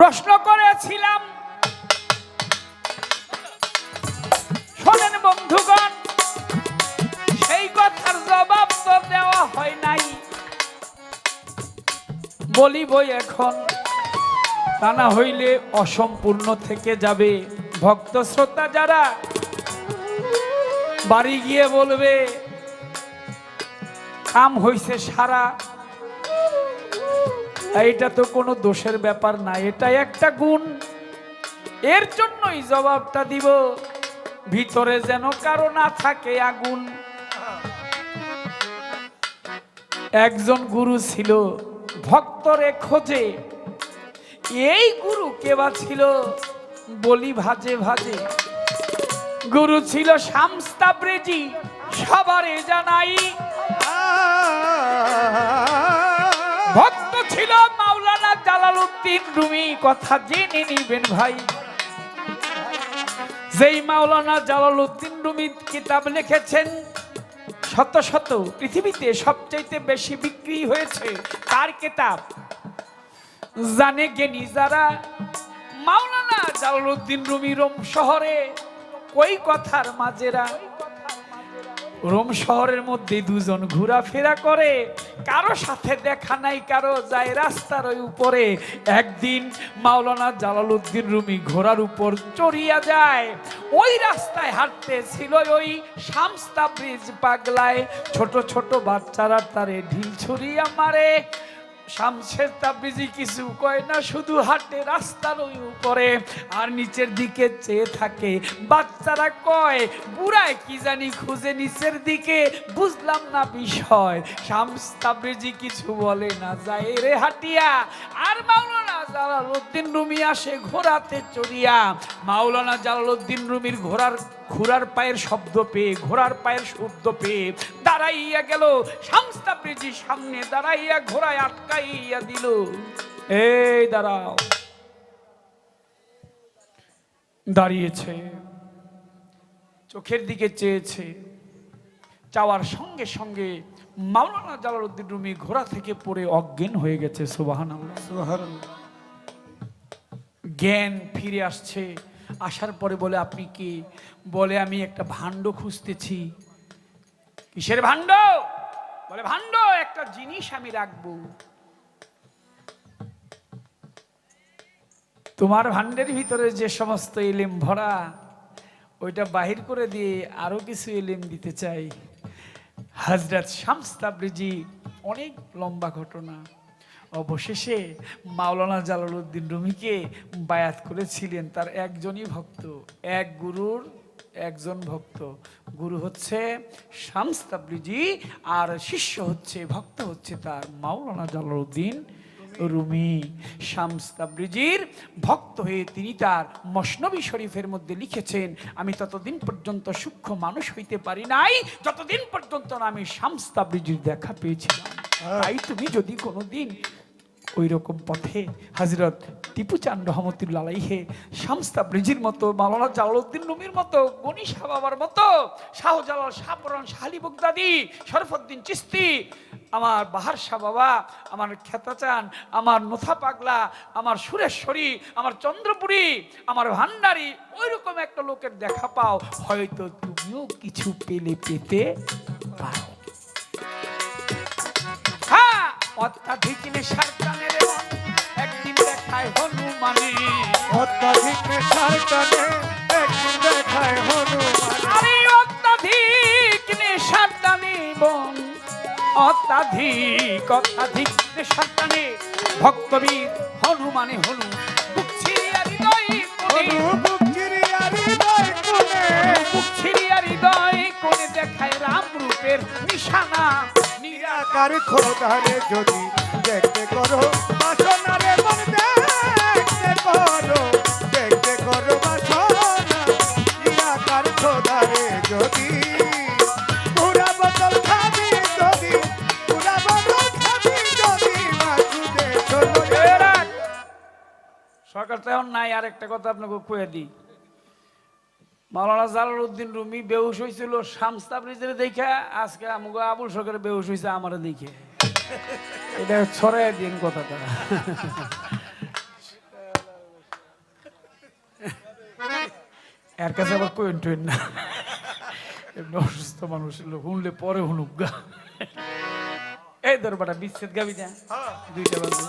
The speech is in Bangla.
প্রশ্ন করেছিলাম, শোনেন বন্ধুগণ, সেই কথার জবাব তো দেওয়া হয় নাই। বলিবই এখন, তা না হইলে অসম্পূর্ণ থেকে যাবে। ভক্ত শ্রোতা যারা বাড়ি গিয়ে বলবে কাম হইছে সারা, এইটা তো কোনো দোষের ব্যাপার না, এটা একটা গুণ। এর জন্যই জবাবটা দিব, ভিতরে যেন কারো না থাকে আগুন। একজন গুরু ছিল, ভক্তরে খোঁজে। এই গুরু কেবা ছিল, বলি ভাজে ভাজে। গুরু ছিল শামস তাবরেজি, সবারে জানাই। ভক্ত ছিল মাওলানা জালালউদ্দিন রুমি, কথা জেনে নিবেন ভাই। যেই মাওলানা জালালউদ্দিন রুমি কিতাব লিখেছেন, শত শত পৃথিবীতে সবচাইতে বেশি বিক্রি হয়েছে তার কিতাব। জানে জ্ঞানী যারা, মাওলানা জালালউদ্দিন রুমি রোম শহরে ওই কথার মাজেরা। রোম শহরের মধ্যে দুজন ঘোরাফেরা করে, কারো সাথে দেখা নাই, কারো যায় রাস্তার ওই উপরে। একদিন মাওলানা জালালউদ্দিন রুমি ঘোড়ার উপর চড়িয়া যায়। ওই রাস্তায় হাঁটতে ছিল ওই শামস তাবরিজ পাগলায়। ছোট ছোট বাচ্চারা তারে ঢিল ছুড়িয়া মারে। শামসের তাবরিজি কিছু কয় না, শুধু হাঁটে রাস্তার ওই উপরে আর নিচের দিকে চেয়ে থাকে। বাচ্চারা কয়, বুড়ায় কি জানি খুঁজে নিচের দিকে, বুঝলাম না বিষয়। শামস তাবরিজি কিছু বলে না, যায় রে হাঁটিয়া। আর মাওলানা জালালউদ্দিন রুমি আসে ঘোড়াতে চড়িয়া। মাওলানা জালালউদ্দিন রুমির ঘোড়ার পায়ের শব্দ পেয়ে, ঘোড়ার পায়ের শব্দ পেয়ে দাঁড়াইয়া গেল। শামস তাবরিজি সামনে দাঁড়াইয়া ঘোড়ায় আটকাইয়া দিল। এই দাঁড়াও। দাঁড়িয়েছে, চোখের দিকে চেয়েছে। চাওয়ার সঙ্গে সঙ্গে মাওলানা জালালউদ্দিন রুমি ঘোড়া থেকে পড়ে অজ্ঞান হয়ে গেছে। সুবহানাল্লাহ, সুবহানাল্লাহ। জ্ঞান ফিরে আসছে। আসার পরে বলে, আপনি কি? বলে, আমি একটা ভাণ্ড খুঁজতেছি। কিসের ভাণ্ড? বলে, ভাণ্ড একটা জিনিস আমি রাখবো। তোমার ভাণ্ডের ভিতরে যে সমস্ত ইলম ভরা, ওইটা বাহির করে দিয়ে আরো কিছু ইলম দিতে চাই। হযরত শামস তাবরিজি, অনেক লম্বা ঘটনা। অবশেষে মাওলানা জালালউদ্দিন রুমিকে বায়াত করেছিলেন তার একজনই ভক্ত, এক গুরুর একজন ভক্ত। গুরু হচ্ছে শামস তাবরিজি, আর শিষ্য হচ্ছে, ভক্ত হচ্ছে তার মাওলানা জালালউদ্দিন রুমি। শামস তাবরিজির ভক্ত হয়ে তিনি তার মসনবী শরীফের মধ্যে লিখেছেন, আমি ততদিন পর্যন্ত সূক্ষ্ম মানুষ হইতে পারি নাই যতদিন পর্যন্ত না আমি শামস তাবরিজির দেখা পেয়েছিলাম। তাই তুমি যদি কোনোদিন ওই রকম পথে হযরত টিপু চাঁদ রহমতুল্লাহ আলাইহি, শামস তাবরিজির মতো, মাওলানা জালালউদ্দিন রুমির মতো, গনি শাহ বাবার মতো, শাহজালাল, শাহপরান, শাহ আলী বগদাদি, শরফুদ্দিন চিশতি, আমার বাহার শাহ বাবা, আমার খেতাচান, আমার নোথা পাগলা, আমার সুরেশ্বরী, আমার চন্দ্রপুরী, আমার ভান্ডারী, ওই রকম একটা লোকের দেখা পাও, হয়তো তুমিও কিছু পেতে পারো। হ্যাঁ, অত্যাধিক নেশার টানে রে মন একদিন দেখায় হনুমানে। অত্যাধিক নেশার টানে একদিন দেখায় হনুমান। আরে অত্যাধিক নেশার টানে মন, অত্যাধিক নেশার টানে ভক্তবীর হনুমানে হনু বুক ছিঁড়িয়া হৃদয় কোণে, বুক চিরিয়া হৃদয় কোণে, বুক ছিঁড়িয়া হৃদয় কোণে দেখায় রাম রূপের নিশানা। নিরাকার খোদারে যদি দেখতে করো বাসনা রে মন, দেখতে করো বাসনা। নিরাকার খোদারে যদি পুরা বোতল খাবি, যদি পুরা বোতল খাবি, যদি মাসুদে চলো। সরকার তো এখন নাই। আর একটা কথা আপনাকে কয়ে দিই, মাওলানা জালালউদ্দিন রুমি বেহুশ হয়েছিল শামস তাবরিজির দেখে, আজকে আমাকে আবুল সরকার বেহুশ হয়েছে আমার দেখে। এটা ছড়াই দিন কথাটা। এর কাছে আবার কোয়েন টোয়েন না, এমনি অসুস্থ মানুষ লোক শুনলে পরে হুনুক গা। এই দরবারটা বিচ্ছেদ গাবি না, হ্যাঁ। 2টা বাজে।